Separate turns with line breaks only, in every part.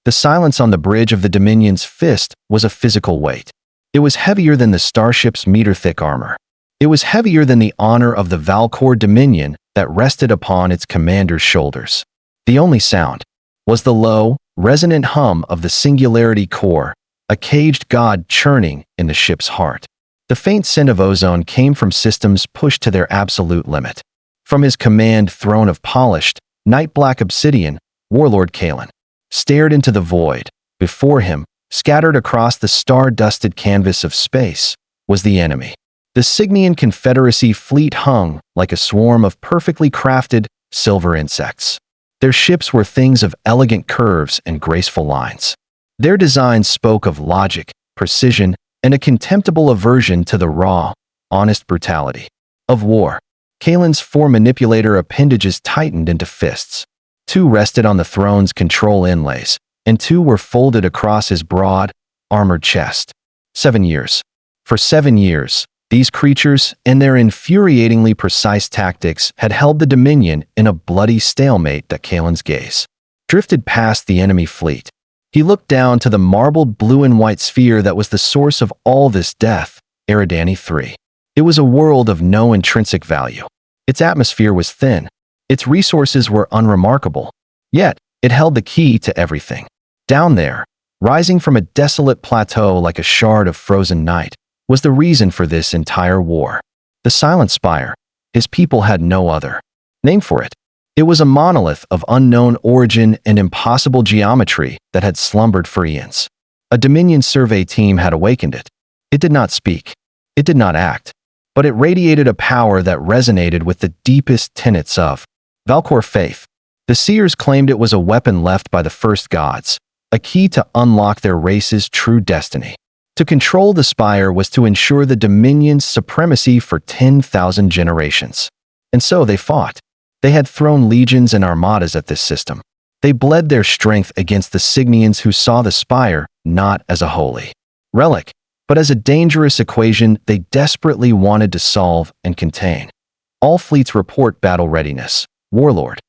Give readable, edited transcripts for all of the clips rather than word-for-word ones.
The silence on the bridge of the Dominion's fist was a physical weight. It was heavier than the starship's meter-thick armor. It was heavier than the honor of the Valkor Dominion that rested upon its commander's shoulders. The only sound was the low, resonant hum of the Singularity Core, a caged god churning in the ship's heart. The faint scent of ozone came from systems pushed to their absolute limit. From his command throne of polished, night-black obsidian, Warlord Kalen stared into the void. Before him, scattered across the star-dusted canvas of space, was the enemy. The Cygnian Confederacy fleet hung like a swarm of perfectly crafted, silver insects. Their ships were things of elegant curves and graceful lines. Their designs spoke of logic, precision, and a contemptible aversion to the raw, honest brutality of war. Kalen's four manipulator appendages tightened into fists. 2 rested on the throne's control inlays, and 2 were folded across his broad, armored chest. 7 years. For 7 years, these creatures and their infuriatingly precise tactics had held the Dominion in a bloody stalemate that Kalen's gaze drifted past the enemy fleet. He looked down to the marbled blue and white sphere that was the source of all this death, Eridani 3. It was a world of no intrinsic value. Its atmosphere was thin. Its resources were unremarkable. Yet, it held the key to everything. Down there, rising from a desolate plateau like a shard of frozen night, was the reason for this entire war. The Silent Spire. His people had no other name for it. It was a monolith of unknown origin and impossible geometry that had slumbered for eons. A Dominion survey team had awakened it. It did not speak. It did not act. But it radiated a power that resonated with the deepest tenets of Valkor faith. The Seers claimed it was a weapon left by the first gods, a key to unlock their race's true destiny. To control the Spire was to ensure the Dominion's supremacy for 10,000 generations. And so they fought. They had thrown legions and armadas at this system. They bled their strength against the Cygnians who saw the Spire not as a holy relic, but as a dangerous equation they desperately wanted to solve and contain. All fleets report battle readiness, Warlord.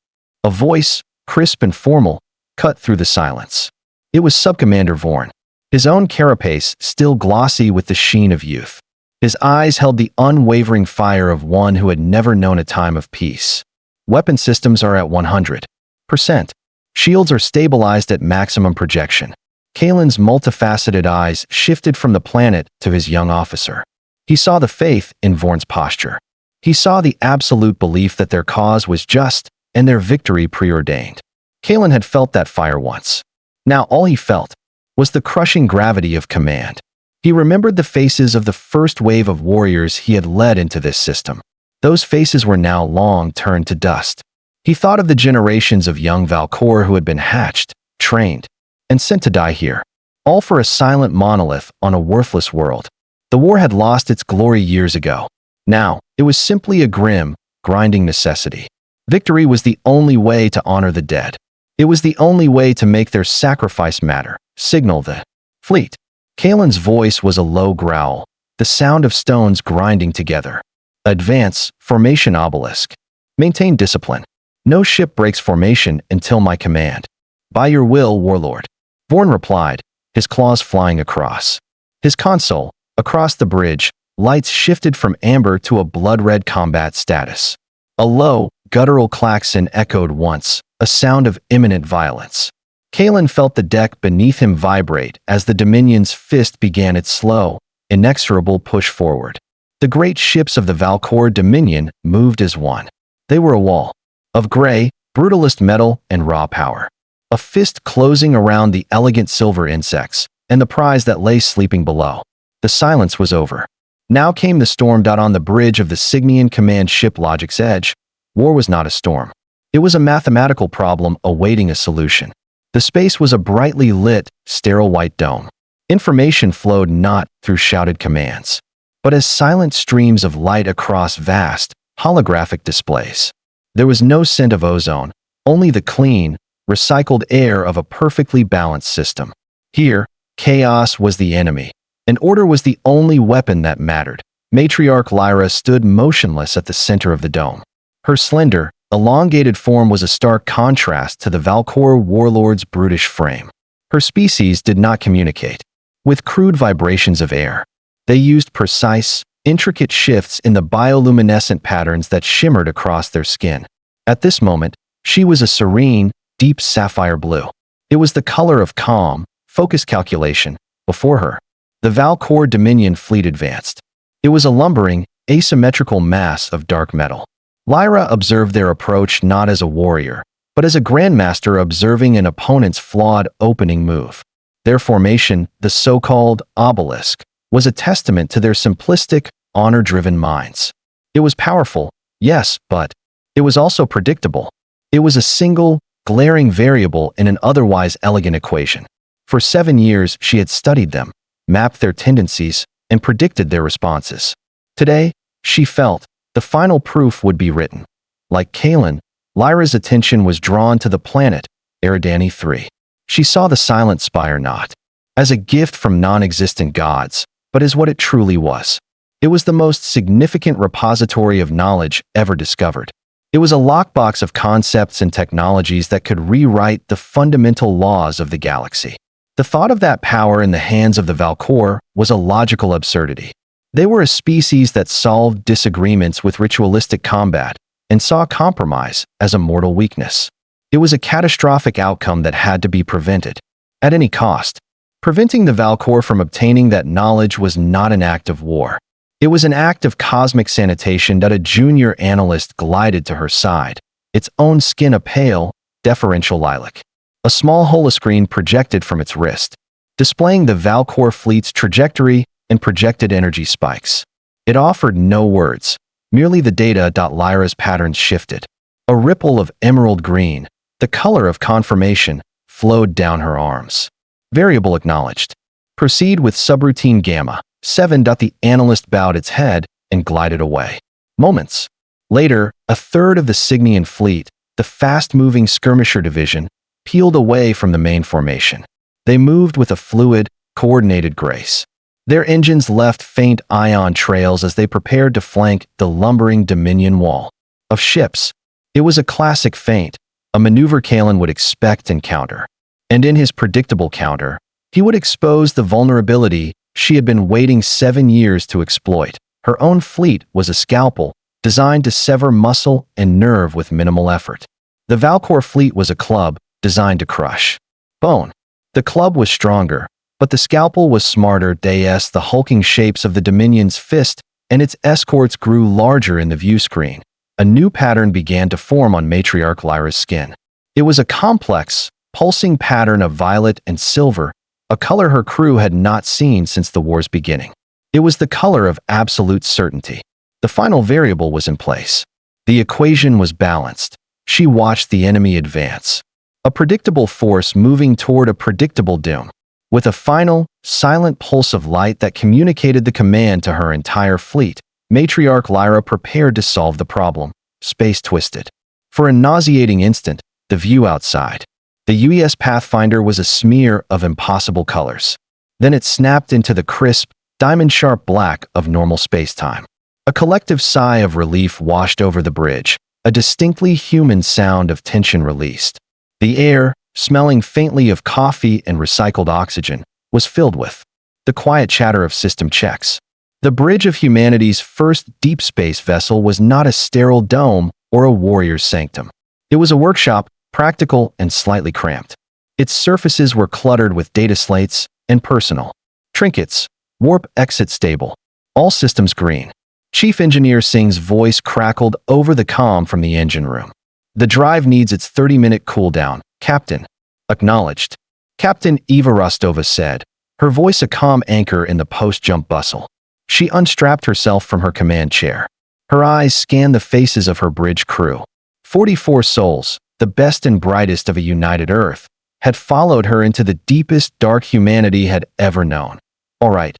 A voice, crisp and formal, cut through the silence. It was Subcommander Vorn, his own carapace still glossy with the sheen of youth. His eyes held the unwavering fire of one who had never known a time of peace. Weapon systems are at 100%. Shields are stabilized at maximum projection. Kalen's multifaceted eyes shifted from the planet to his young officer. He saw the faith in Vorn's posture. He saw the absolute belief that their cause was just and their victory preordained. Kalen had felt that fire once. Now all he felt was the crushing gravity of command. He remembered the faces of the first wave of warriors he had led into this system. Those faces were now long turned to dust. He thought of the generations of young Valkor who had been hatched, trained, and sent to die here, all for a silent monolith on a worthless world. The war had lost its glory years ago. Now, it was simply a grim, grinding necessity. Victory was the only way to honor the dead. It was the only way to make their sacrifice matter. Signal the fleet. Kalen's voice was a low growl, the sound of stones grinding together. Advance, formation obelisk. Maintain discipline. No ship breaks formation until my command. By your will, Warlord. Vorn replied, his claws flying across his console. Across the bridge, lights shifted from amber to a blood-red combat status. A low, guttural klaxon echoed once, a sound of imminent violence. Kalen felt the deck beneath him vibrate as the Dominion's fist began its slow, inexorable push forward. The great ships of the Valkor Dominion moved as one. They were a wall of gray, brutalist metal and raw power. A fist closing around the elegant silver insects and the prize that lay sleeping below. The silence was over. Now came the storm. On the bridge of the Cygnian command ship Logic's Edge, war was not a storm. It was a mathematical problem awaiting a solution. The space was a brightly lit, sterile white dome. Information flowed not through shouted commands, but as silent streams of light across vast, holographic displays. There was no scent of ozone, only the clean, recycled air of a perfectly balanced system. Here, chaos was the enemy, and order was the only weapon that mattered. Matriarch Lyra stood motionless at the center of the dome. Her slender, elongated form was a stark contrast to the Valkor warlord's brutish frame. Her species did not communicate with crude vibrations of air. They used precise, intricate shifts in the bioluminescent patterns that shimmered across their skin. At this moment, she was a serene, deep sapphire blue. It was the color of calm, focused calculation. Before her, the Valkor Dominion fleet advanced. It was a lumbering, asymmetrical mass of dark metal. Lyra observed their approach not as a warrior, but as a grandmaster observing an opponent's flawed opening move. Their formation, the so-called obelisk, was a testament to their simplistic, honor-driven minds. It was powerful, yes, but it was also predictable. It was a single, glaring variable in an otherwise elegant equation. For 7 years, she had studied them, mapped their tendencies, and predicted their responses. Today, she felt, the final proof would be written. Like Kalen, Lyra's attention was drawn to the planet, Eridani 3. She saw the silent spire not as a gift from non-existent gods, but as what it truly was. It was the most significant repository of knowledge ever discovered. It was a lockbox of concepts and technologies that could rewrite the fundamental laws of the galaxy. The thought of that power in the hands of the Valkor was a logical absurdity. They were a species that solved disagreements with ritualistic combat and saw compromise as a mortal weakness. It was a catastrophic outcome that had to be prevented, at any cost. Preventing the Valkor from obtaining that knowledge was not an act of war. It was an act of cosmic sanitation that a junior analyst glided to her side, its own skin a pale, deferential lilac. A small holoscreen projected from its wrist, displaying the Valkor fleet's trajectory and projected energy spikes. It offered no words, merely the data. Lyra's patterns shifted. A ripple of emerald green, the color of confirmation, flowed down her arms. Variable acknowledged. Proceed with subroutine gamma. 7. The analyst bowed its head and glided away. Moments later, a third of the Cygnian fleet, the fast-moving skirmisher division, peeled away from the main formation. They moved with a fluid, coordinated grace. Their engines left faint ion trails as they prepared to flank the lumbering Dominion wall of ships. It was a classic feint, a maneuver Kalen would expect and counter. And in his predictable counter, he would expose the vulnerability she had been waiting 7 years to exploit. Her own fleet was a scalpel, designed to sever muscle and nerve with minimal effort. The Valkor fleet was a club, designed to crush bone. The club was stronger, but the scalpel was smarter. The hulking shapes of the Dominion's fist and its escorts grew larger in the view screen. A new pattern began to form on Matriarch Lyra's skin. It was a complex, pulsing pattern of violet and silver, a color her crew had not seen since the war's beginning. It was the color of absolute certainty. The final variable was in place. The equation was balanced. She watched the enemy advance. A predictable force moving toward a predictable doom. With a final, silent pulse of light that communicated the command to her entire fleet, Matriarch Lyra prepared to solve the problem. Space twisted. For a nauseating instant, the view outside. The UES Pathfinder was a smear of impossible colors. Then it snapped into the crisp, diamond-sharp black of normal space-time. A collective sigh of relief washed over the bridge, a distinctly human sound of tension released. The air, smelling faintly of coffee and recycled oxygen, was filled with the quiet chatter of system checks. The bridge of humanity's first deep space vessel was not a sterile dome or a warrior's sanctum. It was a workshop, practical and slightly cramped. Its surfaces were cluttered with data slates and personal trinkets. Warp exit stable. All systems green. Chief Engineer Singh's voice crackled over the comm from the engine room. The drive needs its 30-minute cooldown, Captain. Acknowledged. Captain Eva Rostova said, her voice a calm anchor in the post-jump bustle. She unstrapped herself from her command chair. Her eyes scanned the faces of her bridge crew. 44 souls, the best and brightest of a united Earth, had followed her into the deepest dark humanity had ever known. All right,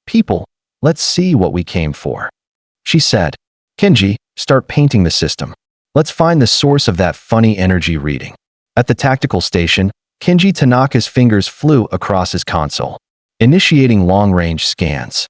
people, let's see what we came for. She said, Kenji, start painting the system. Let's find the source of that funny energy reading. At the tactical station, Kenji Tanaka's fingers flew across his console, initiating long-range scans.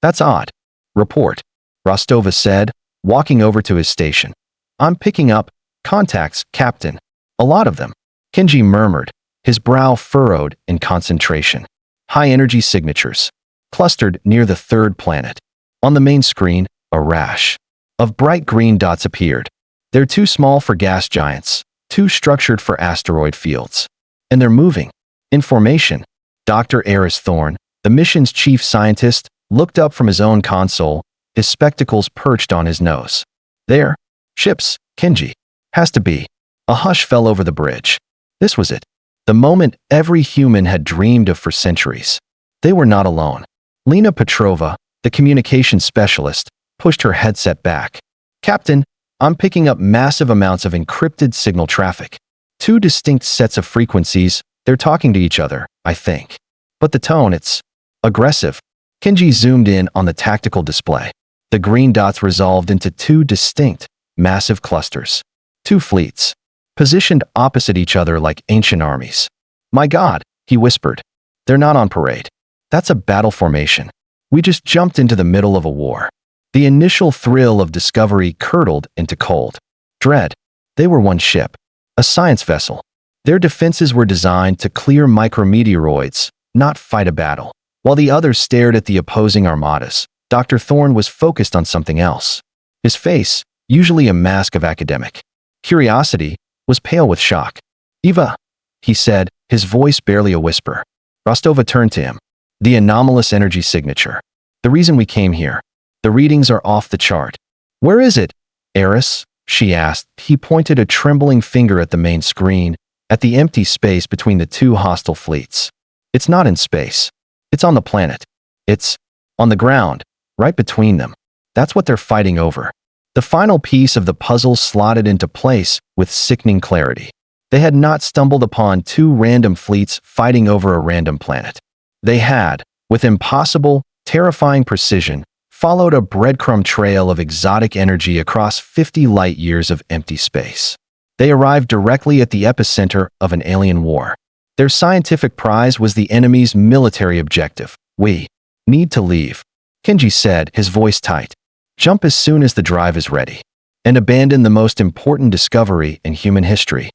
That's odd. Report, Rostova said, walking over to his station. I'm picking up contacts, Captain. A lot of them. Kenji murmured, his brow furrowed in concentration. High-energy signatures, clustered near the third planet. On the main screen, a rash of bright green dots appeared. They're too small for gas giants, too structured for asteroid fields. And they're moving. In formation. Dr. Eris Thorne, the mission's chief scientist, looked up from his own console, his spectacles perched on his nose. There. Ships, Kenji. Has to be. A hush fell over the bridge. This was it. The moment every human had dreamed of for centuries. They were not alone. Lena Petrova, the communications specialist, pushed her headset back. Captain, I'm picking up massive amounts of encrypted signal traffic. Two distinct sets of frequencies, they're talking to each other, I think. But the tone, it's aggressive. Kenji zoomed in on the tactical display. The green dots resolved into two distinct, massive clusters. Two fleets, positioned opposite each other like ancient armies. My God, he whispered. They're not on parade. That's a battle formation. We just jumped into the middle of a war. The initial thrill of discovery curdled into cold dread. They were one ship, a science vessel. Their defenses were designed to clear micrometeoroids, not fight a battle. While the others stared at the opposing armadas, Dr. Thorne was focused on something else. His face, usually a mask of academic curiosity, was pale with shock. Eva, he said, his voice barely a whisper. Rostova turned to him. The anomalous energy signature. The reason we came here. The readings are off the chart. Where is it? Eris, she asked. He pointed a trembling finger at the main screen, at the empty space between the two hostile fleets. It's not in space. It's on the planet. It's on the ground, right between them. That's what they're fighting over. The final piece of the puzzle slotted into place with sickening clarity. They had not stumbled upon two random fleets fighting over a random planet. They had, with impossible, terrifying precision, followed a breadcrumb trail of exotic energy across 50 light-years of empty space. They arrived directly at the epicenter of an alien war. Their scientific prize was the enemy's military objective. We need to leave, Kenji said, his voice tight. Jump as soon as the drive is ready. And abandon the most important discovery in human history.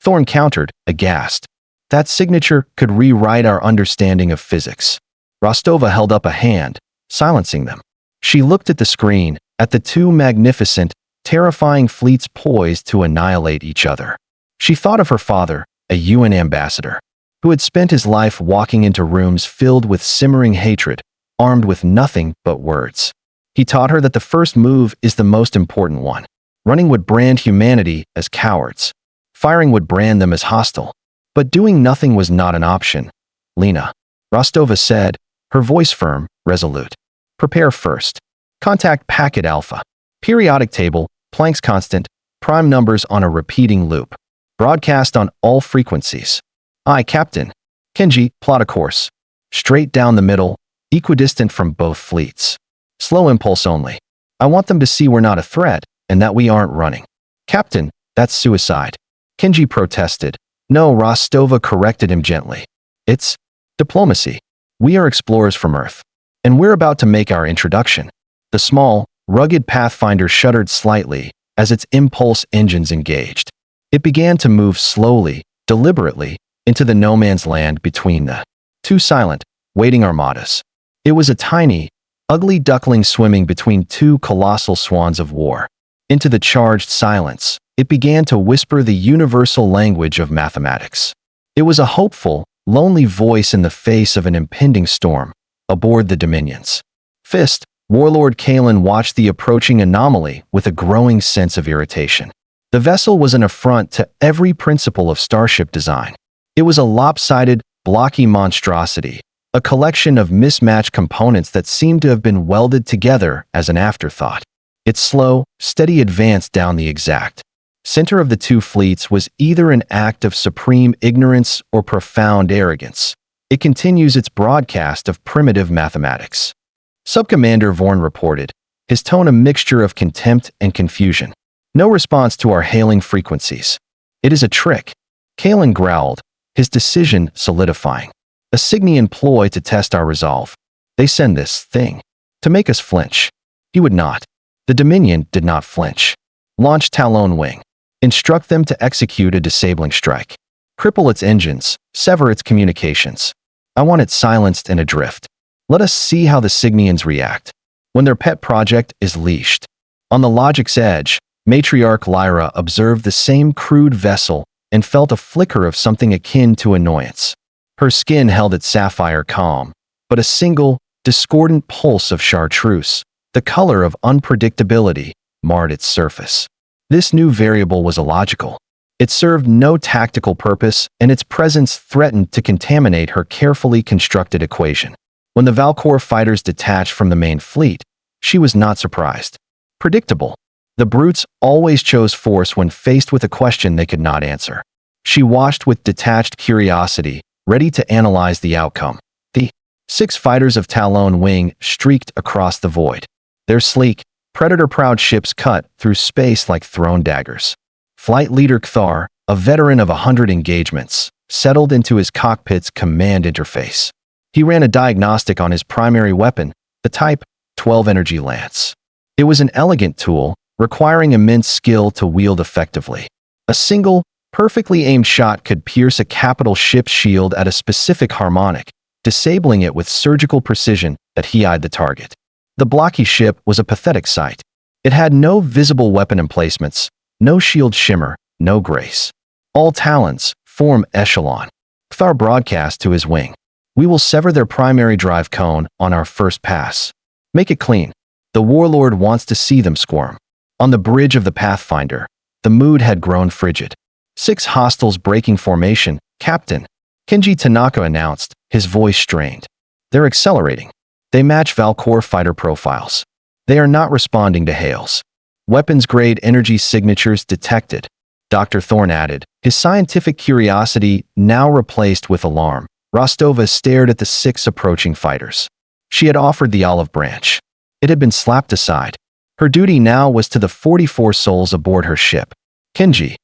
Thorne countered, aghast. That signature could rewrite our understanding of physics. Rostova held up a hand, silencing them. She looked at the screen, at the two magnificent, terrifying fleets poised to annihilate each other. She thought of her father, a UN ambassador, who had spent his life walking into rooms filled with simmering hatred, armed with nothing but words. He taught her that the first move is the most important one. Running would brand humanity as cowards. Firing would brand them as hostile. But doing nothing was not an option. Lena, Rostova said, her voice firm, resolute. Prepare first. Contact Packet Alpha. Periodic table, Planck's constant, prime numbers on a repeating loop. Broadcast on all frequencies. Aye, Captain. Kenji, plot a course. Straight down the middle, equidistant from both fleets. Slow impulse only. I want them to see we're not a threat, and that we aren't running. Captain, that's suicide. Kenji protested. No, Rostova corrected him gently. It's diplomacy. We are explorers from Earth. And we're about to make our introduction. The small, rugged Pathfinder shuddered slightly as its impulse engines engaged. It began to move slowly, deliberately, into the no man's land between the two silent, waiting armadas. It was a tiny, ugly duckling swimming between two colossal swans of war. Into the charged silence, it began to whisper the universal language of mathematics. It was a hopeful, lonely voice in the face of an impending storm, aboard the Dominions. Fist, Warlord Kalen watched the approaching anomaly with a growing sense of irritation. The vessel was an affront to every principle of starship design. It was a lopsided, blocky monstrosity, a collection of mismatched components that seemed to have been welded together as an afterthought. Its slow, steady advance down the exact center of the two fleets was either an act of supreme ignorance or profound arrogance. It continues its broadcast of primitive mathematics. Subcommander Vorn reported, his tone a mixture of contempt and confusion. No response to our hailing frequencies. It is a trick. Kalen growled, his decision solidifying. A Signian ploy to test our resolve. They send this thing to make us flinch. He would not. The Dominion did not flinch. Launch Talon Wing. Instruct them to execute a disabling strike. Cripple its engines, Sever its communications. I want it silenced and adrift. Let us see how the Signians react when their pet project is leashed. On the logic's edge, Matriarch Lyra observed the same crude vessel and felt a flicker of something akin to annoyance. Her skin held its sapphire calm, but a single, discordant pulse of chartreuse, the color of unpredictability, marred its surface. This new variable was illogical. It served no tactical purpose, and its presence threatened to contaminate her carefully constructed equation. When the Valkor fighters detached from the main fleet, she was not surprised. Predictable. The brutes always chose force when faced with a question they could not answer. She watched with detached curiosity, ready to analyze the outcome. The 6 fighters of Talon Wing streaked across the void. Their sleek, predator-proud ships cut through space like thrown daggers. Flight leader Kthar, a veteran of 100 engagements, settled into his cockpit's command interface. He ran a diagnostic on his primary weapon, the Type 12 Energy Lance. It was an elegant tool, requiring immense skill to wield effectively. A single, perfectly aimed shot could pierce a capital ship's shield at a specific harmonic, disabling it with surgical precision that he eyed the target. The blocky ship was a pathetic sight. It had no visible weapon emplacements, no shield shimmer, no grace. All talons form echelon. Kthar broadcast to his wing. We will sever their primary drive cone on our first pass. Make it clean. The warlord wants to see them squirm. On the bridge of the Pathfinder, the mood had grown frigid. 6 hostiles breaking formation, Captain. Kenji Tanaka announced, his voice strained. They're accelerating. They match Valkor fighter profiles. They are not responding to hails. Weapons-grade energy signatures detected. Dr. Thorne added, his scientific curiosity now replaced with alarm. Rostova stared at the 6 approaching fighters. She had offered the olive branch. It had been slapped aside. Her duty now was to the 44 souls aboard her ship. Kenji,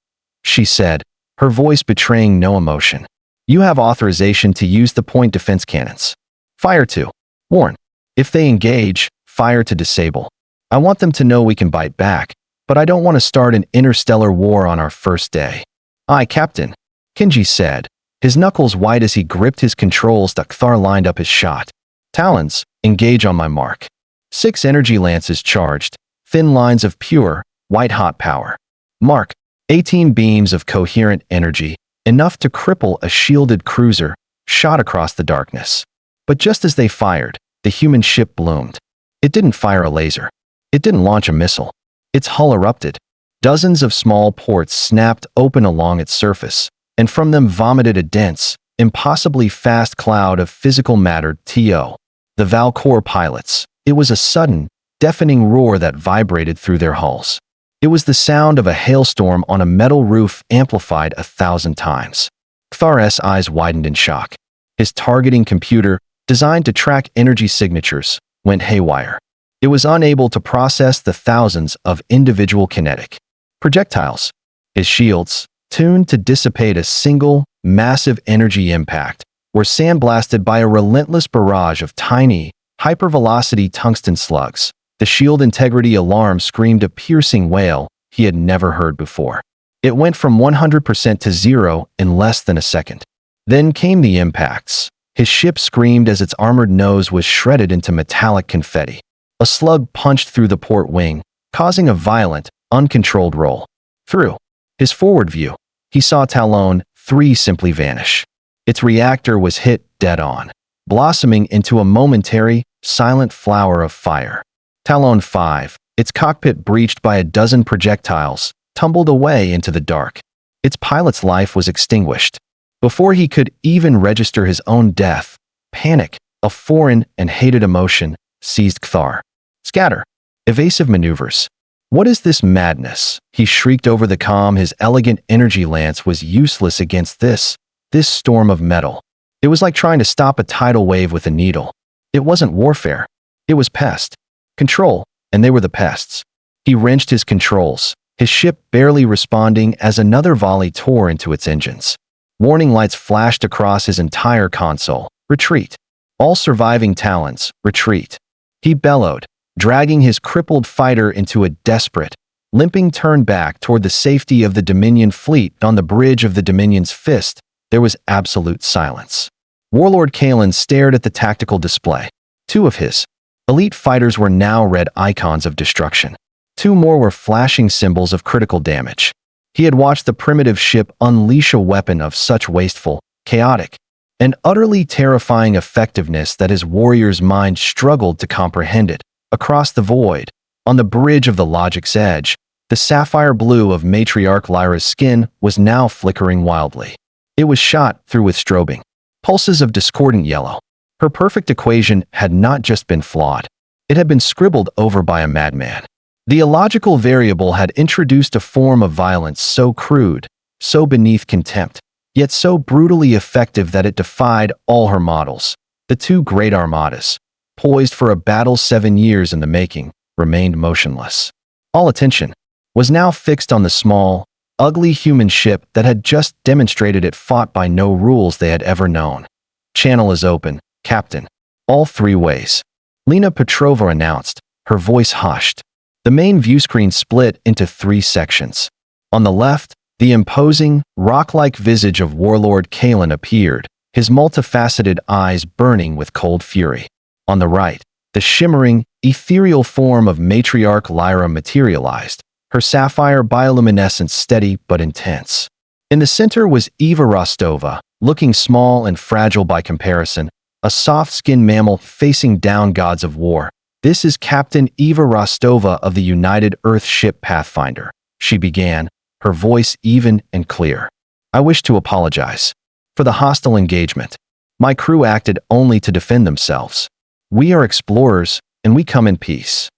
she said, her voice betraying no emotion. You have authorization to use the point defense cannons. Fire to warn. If they engage, fire to disable. I want them to know we can bite back, but I don't want to start an interstellar war on our first day. Aye, Captain, Kenji said, his knuckles white as he gripped his controls. Kthar lined up his shot. Talons, engage on my mark. 6 energy lances charged, thin lines of pure, white-hot power. Mark, 18 beams of coherent energy, enough to cripple a shielded cruiser, shot across the darkness. But just as they fired, the human ship bloomed. It didn't fire a laser. It didn't launch a missile. Its hull erupted. Dozens of small ports snapped open along its surface, and from them vomited a dense, impossibly fast cloud of physical matter. The Valkor pilots. It was a sudden, deafening roar that vibrated through their hulls. It was the sound of a hailstorm on a metal roof amplified 1,000 times. Kthar's eyes widened in shock. His targeting computer, designed to track energy signatures, went haywire. It was unable to process the thousands of individual kinetic projectiles. His shields, tuned to dissipate a single, massive energy impact, were sandblasted by a relentless barrage of tiny, hypervelocity tungsten slugs. The shield integrity alarm screamed a piercing wail he had never heard before. It went from 100% to 0 in less than a second. Then came the impacts. His ship screamed as its armored nose was shredded into metallic confetti. A slug punched through the port wing, causing a violent, uncontrolled roll. Through his forward view, he saw Talon 3 simply vanish. Its reactor was hit dead on, blossoming into a momentary, silent flower of fire. Talon 5, its cockpit breached by a dozen projectiles, tumbled away into the dark. Its pilot's life was extinguished. Before he could even register his own death, panic, a foreign and hated emotion, seized Kthar. Scatter. Evasive maneuvers. What is this madness? He shrieked over the comm. His elegant energy lance was useless against this storm of metal. It was like trying to stop a tidal wave with a needle. It wasn't warfare. It was pest. Control, and they were the pests. He wrenched his controls, his ship barely responding as another volley tore into its engines. Warning lights flashed across his entire console. Retreat. All surviving Talons, retreat. He bellowed, dragging his crippled fighter into a desperate, limping turn back toward the safety of the Dominion fleet. On the bridge of the Dominion's fist, There was absolute silence. Warlord Kalen stared at the tactical display. Two of his elite fighters were now red icons of destruction. Two more were flashing symbols of critical damage. He had watched the primitive ship unleash a weapon of such wasteful, chaotic, and utterly terrifying effectiveness that his warrior's mind struggled to comprehend it. Across the void, on the bridge of the logic's edge, the sapphire blue of matriarch Lyra's skin was now flickering wildly. It was shot through with strobing pulses of discordant yellow. Her perfect equation had not just been flawed. It had been scribbled over by a madman. The illogical variable had introduced a form of violence so crude, so beneath contempt, yet so brutally effective that it defied all her models. The two great armadas, poised for a battle 7 years in the making, remained motionless. All attention was now fixed on the small, ugly human ship that had just demonstrated it fought by no rules they had ever known. "Channel is open, Captain. All 3 ways," Lena Petrova announced, her voice hushed. The main viewscreen split into 3 sections. On the left, the imposing, rock-like visage of Warlord Kalen appeared, his multifaceted eyes burning with cold fury. On the right, the shimmering, ethereal form of matriarch Lyra materialized, her sapphire bioluminescence steady but intense. In the center was Eva Rostova, looking small and fragile by comparison, a soft-skinned mammal facing down gods of war. "This is Captain Eva Rostova of the United Earth ship Pathfinder," she began, her voice even and clear. "I wish to apologize for the hostile engagement. My crew acted only to defend themselves. We are explorers, and we come in peace."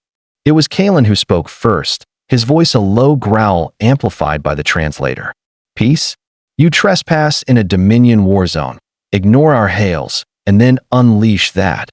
It was Kalen who spoke first, his voice a low growl amplified by the translator. "Peace? You trespass in a Dominion war zone, ignore our hails, and then unleash that."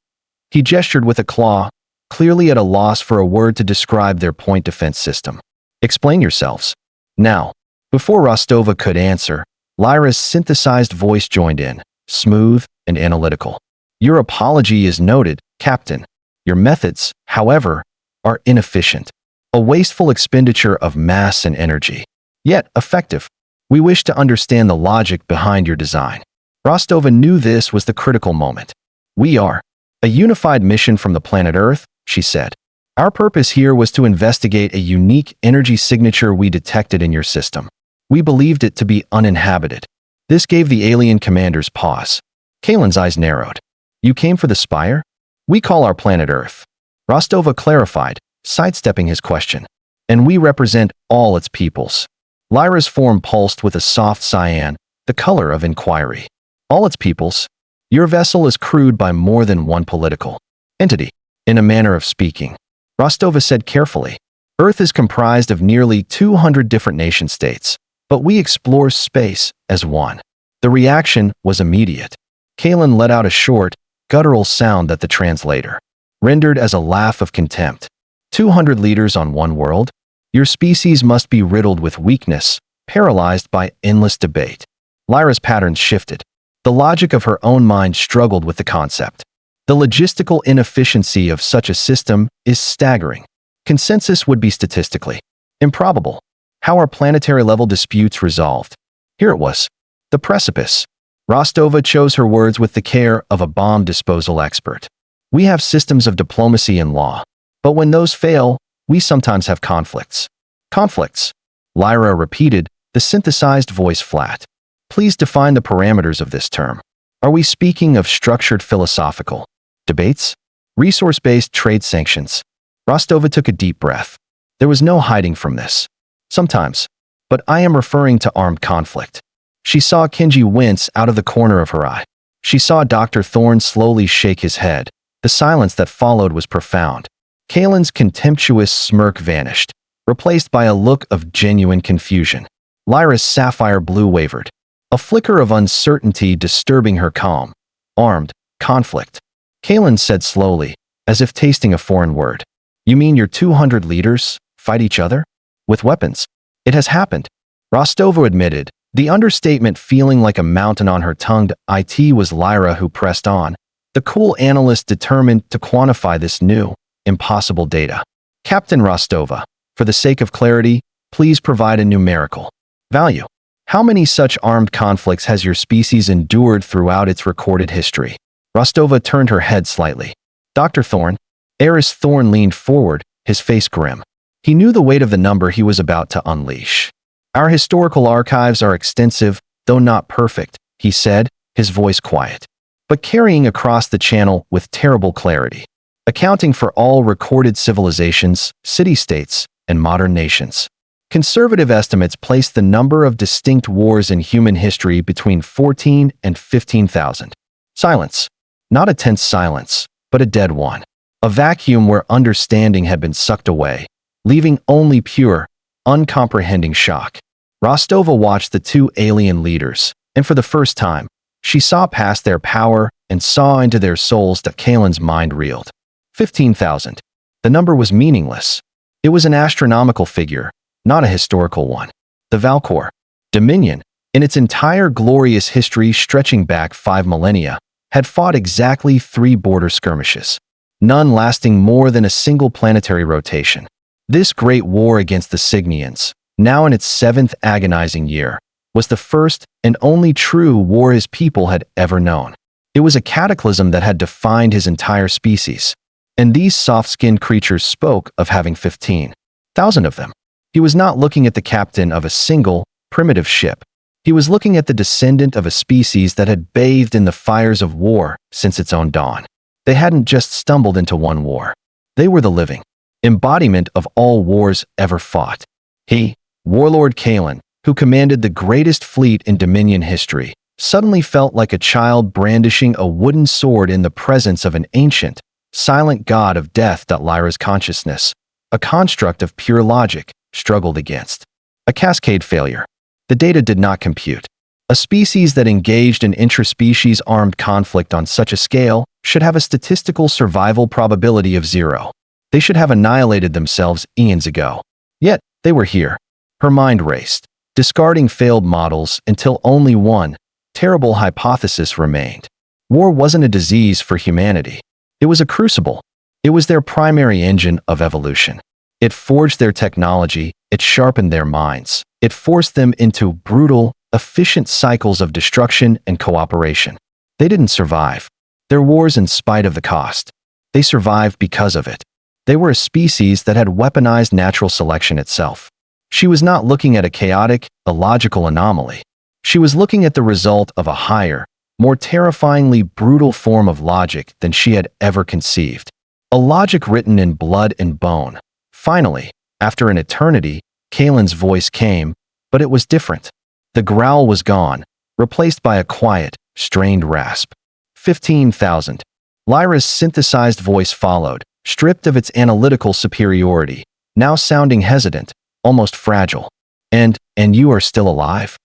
He gestured with a claw, clearly at a loss for a word to describe their point defense system. "Explain yourselves." Now, before Rostova could answer, Lyra's synthesized voice joined in, smooth and analytical. "Your apology is noted, Captain. Your methods, however, are inefficient. A wasteful expenditure of mass and energy. Yet effective. We wish to understand the logic behind your design." Rostova knew this was the critical moment. "We are a unified mission from the planet Earth," she said. "Our purpose here was to investigate a unique energy signature we detected in your system. We believed it to be uninhabited." This gave the alien commanders pause. Kalen's eyes narrowed. "You came for the spire? We call our planet Earth," Rostova clarified, sidestepping his question. "And we represent all its peoples." Lyra's form pulsed with a soft cyan, the color of inquiry. "All its peoples? Your vessel is crewed by more than one political entity, in a manner of speaking," Rostova said carefully. "Earth is comprised of nearly 200 different nation-states, but we explore space as one." The reaction was immediate. Kalen let out a short, guttural sound that the translator rendered as a laugh of contempt. 200 leaders on one world? Your species must be riddled with weakness, paralyzed by endless debate. Lyra's patterns shifted. The logic of her own mind struggled with the concept. The logistical inefficiency of such a system is staggering. Consensus would be statistically improbable. How are planetary-level disputes resolved? Here it was. The precipice. Rostova chose her words with the care of a bomb disposal expert. "We have systems of diplomacy and law, but when those fail, we sometimes have conflicts." "Conflicts," Lyra repeated, the synthesized voice flat. "Please define the parameters of this term. Are we speaking of structured philosophical debates? Resource-based trade sanctions?" Rostova took a deep breath. There was no hiding from this. "Sometimes. But I am referring to armed conflict." She saw Kenji wince out of the corner of her eye. She saw Dr. Thorne slowly shake his head. The silence that followed was profound. Kalen's contemptuous smirk vanished, replaced by a look of genuine confusion. Lyra's sapphire blue wavered, a flicker of uncertainty disturbing her calm. "Armed conflict," Kalen said slowly, as if tasting a foreign word. "You mean your 200 leaders fight each other? With weapons?" "It has happened," Rostova admitted, the understatement feeling like a mountain on her tongue. It was Lyra who pressed on, the cool analyst determined to quantify this new, impossible data. "Captain Rostova, for the sake of clarity, please provide a numerical value." How many such armed conflicts has your species endured throughout its recorded history? Rostova turned her head slightly. Dr. Thorne? Eris Thorne leaned forward, his face grim. He knew the weight of the number he was about to unleash. Our historical archives are extensive, though not perfect, he said, his voice quiet, but carrying across the channel with terrible clarity, accounting for all recorded civilizations, city-states, and modern nations. Conservative estimates place the number of distinct wars in human history between 14 and 15,000. Silence. Not a tense silence, but a dead one. A vacuum where understanding had been sucked away, leaving only pure, uncomprehending shock. Rostova watched the two alien leaders, and for the first time, she saw past their power and saw into their souls. That Kalen's mind reeled. 15,000. The number was meaningless. It was an astronomical figure, not a historical one. The Valkor Dominion, in its entire glorious history stretching back 5 millennia, had fought exactly 3 border skirmishes, none lasting more than a single planetary rotation. This great war against the Cygnians, now in its 7th agonizing year, was the first and only true war his people had ever known. It was a cataclysm that had defined his entire species, and these soft-skinned creatures spoke of having 15,000 of them. He was not looking at the captain of a single, primitive ship. He was looking at the descendant of a species that had bathed in the fires of war since its own dawn. They hadn't just stumbled into one war. They were the living embodiment of all wars ever fought. He, Warlord Kalen, who commanded the greatest fleet in Dominion history, suddenly felt like a child brandishing a wooden sword in the presence of an ancient, silent god of death. Lyra's consciousness, a construct of pure logic, struggled against a cascade failure. The data did not compute. A species that engaged in intraspecies armed conflict on such a scale should have a statistical survival probability of 0. They should have annihilated themselves eons ago. Yet, they were here. Her mind raced, discarding failed models until only one terrible hypothesis remained. War wasn't a disease for humanity. It was a crucible. It was their primary engine of evolution. It forged their technology, it sharpened their minds, it forced them into brutal, efficient cycles of destruction and cooperation. They didn't survive their wars in spite of the cost. They survived because of it. They were a species that had weaponized natural selection itself. She was not looking at a chaotic, illogical anomaly. She was looking at the result of a higher, more terrifyingly brutal form of logic than she had ever conceived. A logic written in blood and bone. Finally, after an eternity, Kalen's voice came, but it was different. The growl was gone, replaced by a quiet, strained rasp. 15,000. Lyra's synthesized voice followed, stripped of its analytical superiority, now sounding hesitant, almost fragile. And you are still alive?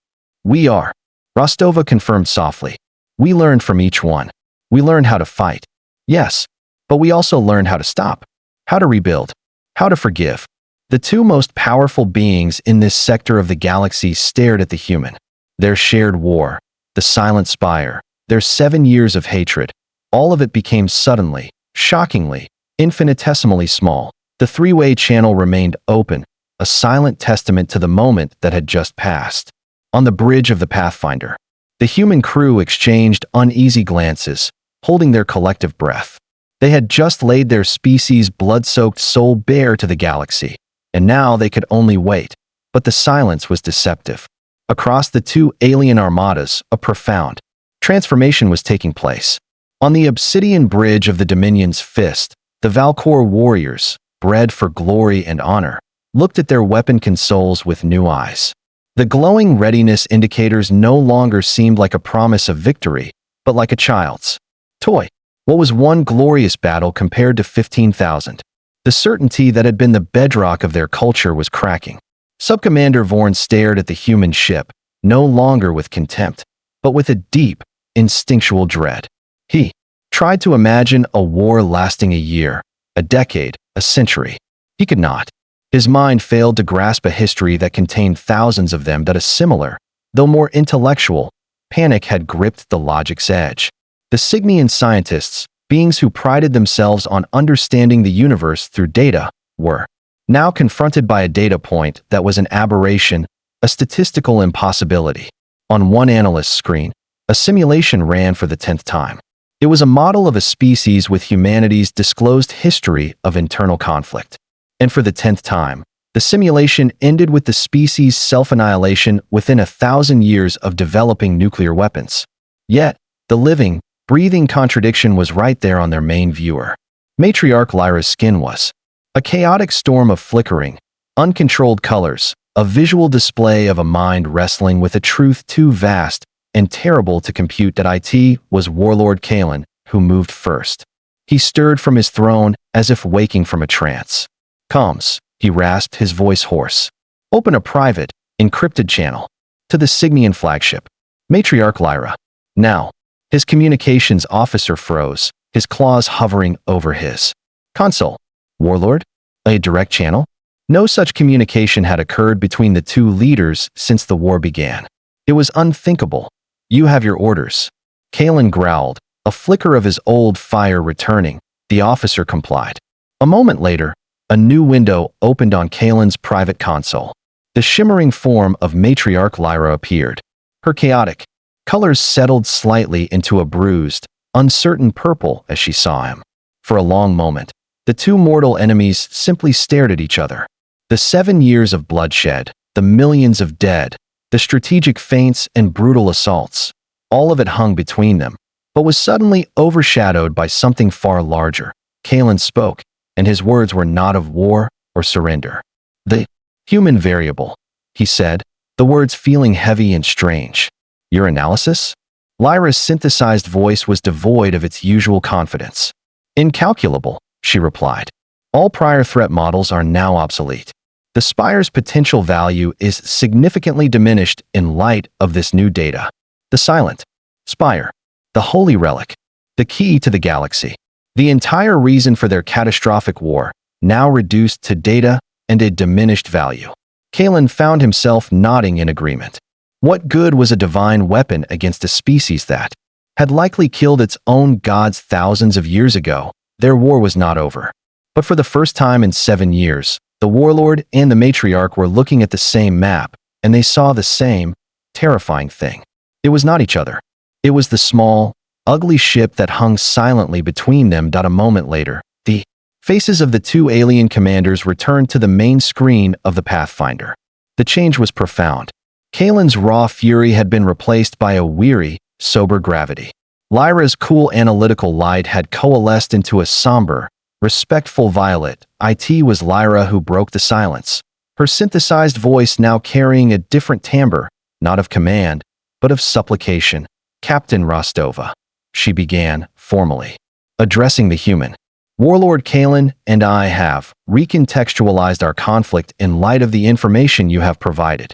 We are. Rostova confirmed softly. We learned from each one. We learned how to fight. Yes, but we also learned how to stop, how to rebuild, how to forgive. The two most powerful beings in this sector of the galaxy stared at the human. Their shared war, the silent spire, their 7 years of hatred, all of it became suddenly, shockingly, infinitesimally small. The three-way channel remained open, a silent testament to the moment that had just passed. On the bridge of the Pathfinder, the human crew exchanged uneasy glances, holding their collective breath. They had just laid their species' blood-soaked soul bare to the galaxy, and now they could only wait. But the silence was deceptive. Across the two alien armadas, a profound transformation was taking place. On the obsidian bridge of the Dominion's fist, the Valkor warriors, bred for glory and honor, looked at their weapon consoles with new eyes. The glowing readiness indicators no longer seemed like a promise of victory, but like a child's toy. What was one glorious battle compared to 15,000? The certainty that had been the bedrock of their culture was cracking. Subcommander Vorn stared at the human ship, no longer with contempt, but with a deep, instinctual dread. He tried to imagine a war lasting a year, a decade, a century. He could not. His mind failed to grasp a history that contained thousands of them. That a similar, though more intellectual, panic had gripped the logic's edge. The Cygnian scientists, beings who prided themselves on understanding the universe through data, were now confronted by a data point that was an aberration, a statistical impossibility. On one analyst's screen, a simulation ran for the 10th time. It was a model of a species with humanity's disclosed history of internal conflict. And for the 10th time, the simulation ended with the species' self-annihilation within 1,000 years of developing nuclear weapons. Yet, the living, breathing contradiction was right there on their main viewer. Matriarch Lyra's skin was a chaotic storm of flickering, uncontrolled colors, a visual display of a mind wrestling with a truth too vast and terrible to compute. That it was Warlord Kalen who moved first. He stirred from his throne as if waking from a trance. "Comms," he rasped, his voice hoarse. "Open a private, encrypted channel. To the Signian flagship. Matriarch Lyra. Now." His communications officer froze, his claws hovering over his console. "Warlord? A direct channel?" No such communication had occurred between the two leaders since the war began. It was unthinkable. "You have your orders." Kalen growled, a flicker of his old fire returning. The officer complied. A moment later, a new window opened on Kalen's private console. The shimmering form of Matriarch Lyra appeared. Her chaotic colors settled slightly into a bruised, uncertain purple as she saw him. For a long moment, the two mortal enemies simply stared at each other. The 7 years of bloodshed, the millions of dead, the strategic feints and brutal assaults, all of it hung between them, but was suddenly overshadowed by something far larger. Kalen spoke, and his words were not of war or surrender. "The human variable," he said, the words feeling heavy and strange. "Your analysis?" Lyra's synthesized voice was devoid of its usual confidence. "Incalculable," she replied. "All prior threat models are now obsolete. The Spire's potential value is significantly diminished in light of this new data. The Silent Spire, the Holy Relic, the key to the galaxy, the entire reason for their catastrophic war, now reduced to data and a diminished value." Kalen found himself nodding in agreement. What good was a divine weapon against a species that had likely killed its own gods thousands of years ago? Their war was not over. But for the first time in 7 years, the Warlord and the Matriarch were looking at the same map, and they saw the same terrifying thing. It was not each other. It was the small, ugly ship that hung silently between them. A moment later, the faces of the two alien commanders returned to the main screen of the Pathfinder. The change was profound. Kalen's raw fury had been replaced by a weary, sober gravity. Lyra's cool analytical light had coalesced into a somber, respectful violet. It was Lyra who broke the silence, her synthesized voice now carrying a different timbre, not of command, but of supplication. "Captain Rostova," she began, formally, addressing the human. "Warlord Kalen and I have recontextualized our conflict in light of the information you have provided."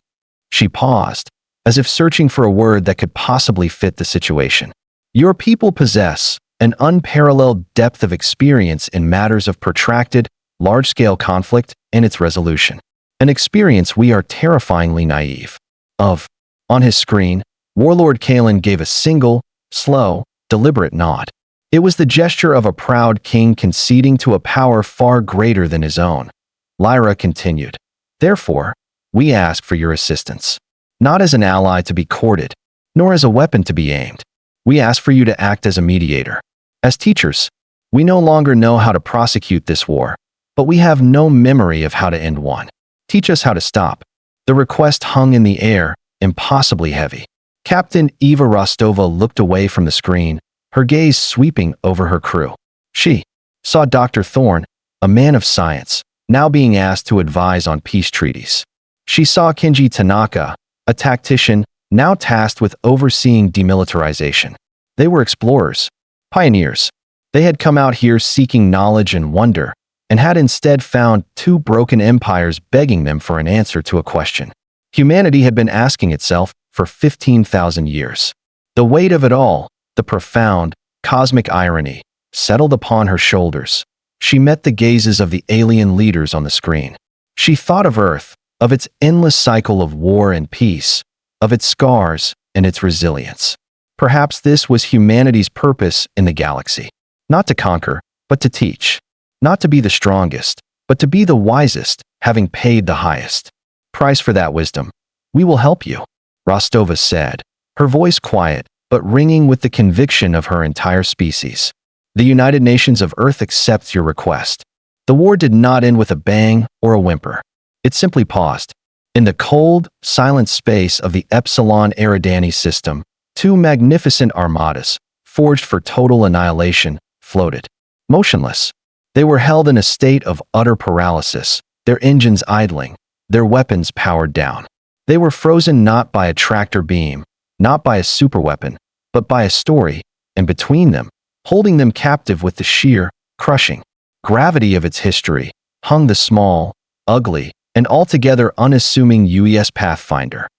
She paused, as if searching for a word that could possibly fit the situation. "Your people possess an unparalleled depth of experience in matters of protracted, large-scale conflict and its resolution. An experience we are terrifyingly naive of." On his screen, Warlord Kalen gave a single, slow, deliberate nod. It was the gesture of a proud king conceding to a power far greater than his own. Lyra continued, "Therefore, we ask for your assistance. Not as an ally to be courted, nor as a weapon to be aimed. We ask for you to act as a mediator. As teachers, we no longer know how to prosecute this war, but we have no memory of how to end one. Teach us how to stop." The request hung in the air, impossibly heavy. Captain Eva Rostova looked away from the screen, her gaze sweeping over her crew. She saw Dr. Thorne, a man of science, now being asked to advise on peace treaties. She saw Kenji Tanaka, a tactician, now tasked with overseeing demilitarization. They were explorers, pioneers. They had come out here seeking knowledge and wonder, and had instead found two broken empires begging them for an answer to a question humanity had been asking itself for 15,000 years. The weight of it all, the profound, cosmic irony, settled upon her shoulders. She met the gazes of the alien leaders on the screen. She thought of Earth, of its endless cycle of war and peace, of its scars and its resilience. Perhaps this was humanity's purpose in the galaxy. Not to conquer, but to teach. Not to be the strongest, but to be the wisest, having paid the highest price for that wisdom. We will help you, Rostova said, her voice quiet, but ringing with the conviction of her entire species. The United Nations of Earth accepts your request. The war did not end with a bang or a whimper. It simply paused. In the cold, silent space of the Epsilon Eridani system, two magnificent armadas, forged for total annihilation, floated. Motionless. They were held in a state of utter paralysis, their engines idling, their weapons powered down. They were frozen not by a tractor beam, not by a superweapon, but by a story, and between them, holding them captive with the sheer, crushing gravity of its history, hung the small, ugly, and altogether unassuming UES Pathfinder.